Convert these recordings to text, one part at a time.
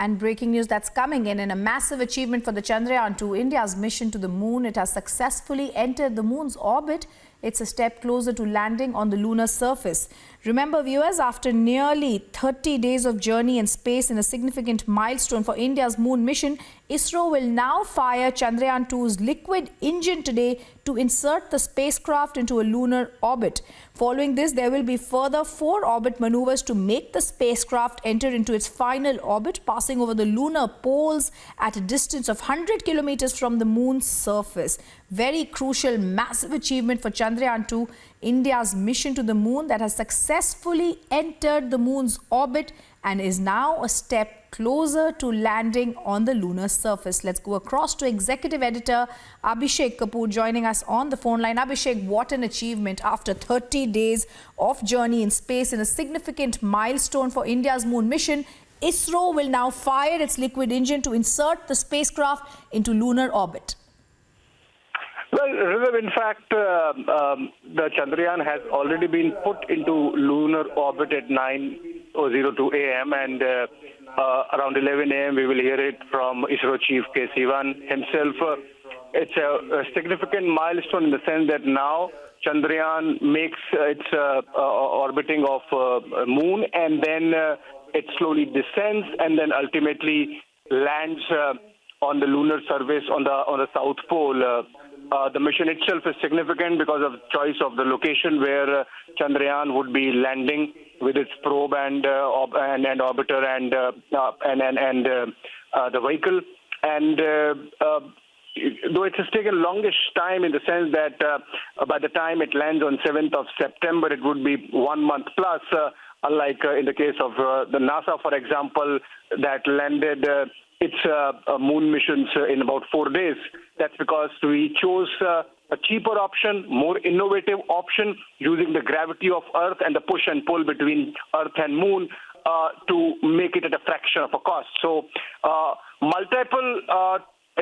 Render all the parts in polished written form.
And breaking news that's coming in a massive achievement for the Chandrayaan-2, India's mission to the moon. It has successfully entered the moon's orbit. It's a step closer to landing on the lunar surface. Remember, viewers, after nearly 30 days of journey in space in a significant milestone for India's moon mission, ISRO will now fire Chandrayaan-2's liquid engine today to insert the spacecraft into a lunar orbit. Following this, there will be further 4 orbit maneuvers to make the spacecraft enter into its final orbit, passing over the lunar poles at a distance of 100 kilometers from the moon's surface. Very crucial, massive achievement for Chandrayaan-2, India's mission to the moon that has successfully entered the moon's orbit and is now a step closer to landing on the lunar surface. Let's go across to Executive Editor Abhishek Kapoor joining us on the phone line. Abhishek, what an achievement after 30 days of journey in space in a significant milestone for India's moon mission. ISRO will now fire its liquid engine to insert the spacecraft into lunar orbit. Well, Rizav, in fact, the Chandrayaan has already been put into lunar orbit at 9:02 a.m. and around 11 a.m. we will hear it from ISRO Chief K. Sivan himself. It's a significant milestone in the sense that now Chandrayaan makes its orbiting of moon, and then it slowly descends and then ultimately lands on the lunar surface on the South Pole. The mission itself is significant because of choice of the location where Chandrayaan would be landing with its probe and orbiter and the vehicle. And though it has taken longish time in the sense that by the time it lands on 7th of September, it would be 1 month plus, unlike in the case of the NASA, for example, that landed its moon missions in about 4 days. That's because we chose a cheaper option, more innovative option, using the gravity of Earth and the push and pull between Earth and Moon to make it at a fraction of a cost. So multiple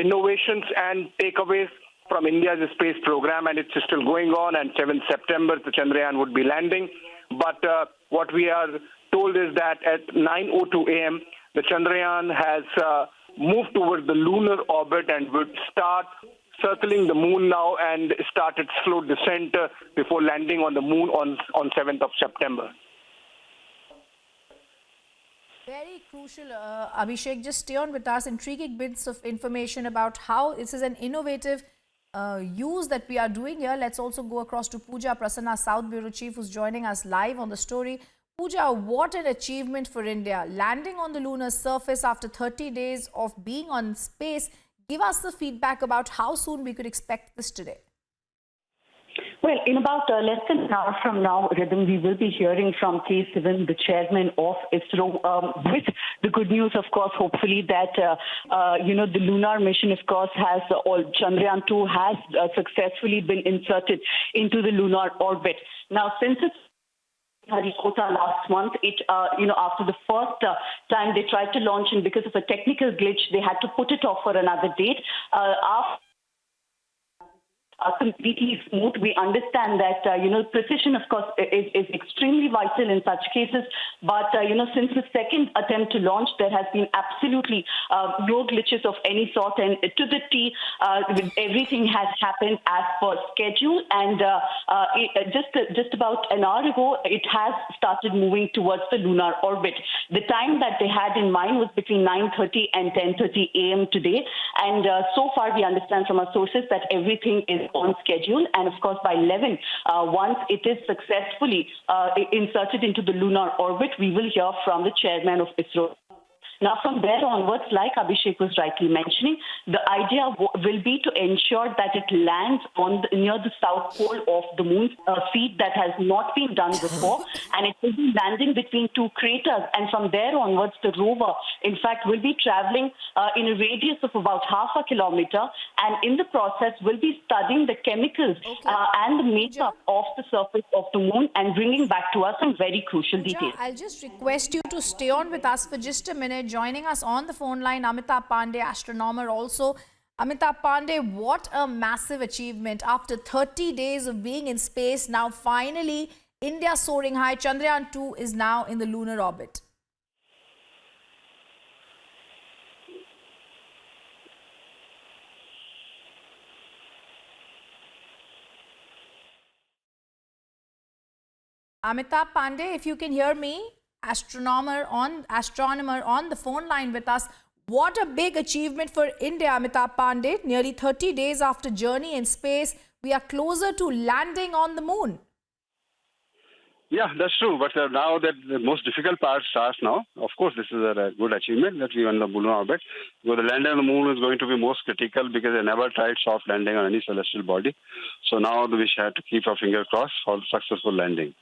innovations and takeaways from India's space program, and it's still going on, and 7th September the Chandrayaan would be landing. But what we are told is that at 9:02 a.m. the Chandrayaan has moved towards the lunar orbit and would start circling the moon now and start its slow descent before landing on the moon on 7th of September. Very crucial, Abhishek. Just stay on with us. Intriguing bits of information about how this is an innovative use that we are doing here. Let's also go across to Pooja Prasanna, South Bureau Chief, who's joining us live on the story. Pooja, what an achievement for India. Landing on the lunar surface after 30 days of being on space. Give us the feedback about how soon we could expect this today. Well, in about less than an hour from now, Rhythm, we will be hearing from K. Sivan, the chairman of ISRO, with the good news, of course, hopefully that, the lunar mission, of course, has, Chandrayaan-2 has successfully been inserted into the lunar orbit. Now, since it's Harikota last month, after the first time they tried to launch, and because of a technical glitch, they had to put it off for another date. After completely smooth, we understand that precision, of course, is extremely vital in such cases. But since the second attempt to launch, there has been absolutely no glitches of any sort, and to the T, everything has happened as per schedule. And just about an hour ago, it has started moving towards the lunar orbit. The time that they had in mind was between 9:30 and 10:30 a.m. today, and so far we understand from our sources that everything is on schedule, and of course by 11, once it is successfully inserted into the lunar orbit, we will hear from the chairman of ISRO. Now, from there onwards, like Abhishek was rightly mentioning, the idea will be to ensure that it lands near the south pole of the moon's feet. That has not been done before, and it will be landing between 2 craters. And from there onwards, the rover, in fact, will be traveling in a radius of about half a kilometer, and in the process, will be studying the chemicals and the makeup of the surface of the moon and bringing back to us some very crucial details. I'll just request you to stay on with us for just a minute. Joining us on the phone line, Amitabh Pandey, astronomer also. Amitabh Pandey, what a massive achievement. After 30 days of being in space, now finally India soaring high. Chandrayaan-2 is now in the lunar orbit. Amitabh Pandey, if you can hear me, astronomer on the phone line with us. What a big achievement for India, Amitabh Pandey. Nearly 30 days after journey in space, we are closer to landing on the moon. Yeah, that's true. But now that the most difficult part starts now, of course, this is a good achievement that we are on the lunar orbit. Because the landing on the moon is going to be most critical because they never tried soft landing on any celestial body. So now we have to keep our fingers crossed for the successful landing.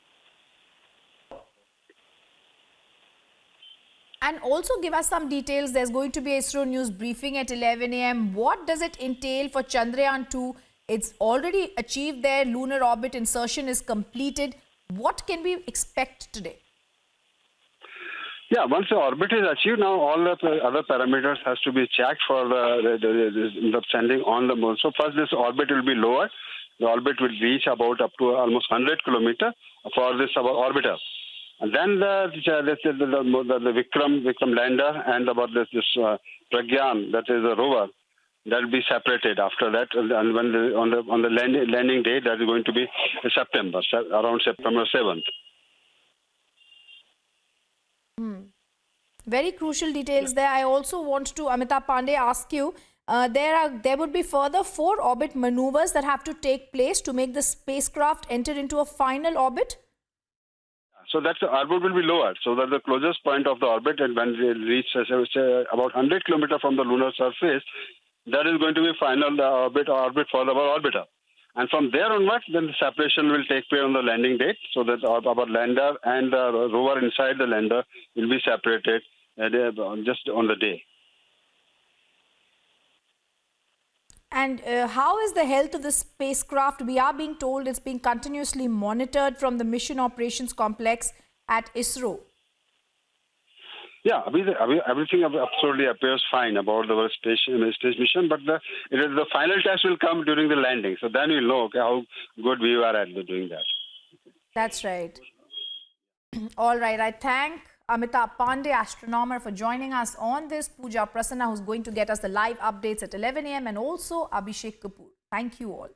And also give us some details. There's going to be ISRO news briefing at 11 a.m. What does it entail for Chandrayaan-2? It's already achieved their lunar orbit. Insertion is completed. What can we expect today? Yeah, once the orbit is achieved, now all the other parameters has to be checked for the standing on the moon. So first, this orbit will be lower. The orbit will reach about up to almost 100 kilometers for this our orbiter. And then the Vikram lander and about this Pragyan, that is a rover, that will be separated after that. And when on the landing day, that is going to be September, around September 7th. Very crucial details there. I also want to, Amitabh Pandey, ask you, there would be further 4 orbit maneuvers that have to take place to make the spacecraft enter into a final orbit? So that the orbit will be lower. So that the closest point of the orbit, and when they reach about 100 kilometers from the lunar surface, that is going to be final orbit for our orbiter. And from there onwards, then the separation will take place on the landing date, so that our lander and the rover inside the lander will be separated just on the day. And how is the health of the spacecraft? We are being told it's being continuously monitored from the Mission Operations Complex at ISRO. Yeah, everything absolutely appears fine about the space mission, but the final test will come during the landing. So then we'll know how good we are at doing that. That's right. All right. I thank Amitabh Pandey, astronomer, for joining us on this. Pooja Prasanna, who's going to get us the live updates at 11 a.m. and also Abhishek Kapoor. Thank you all.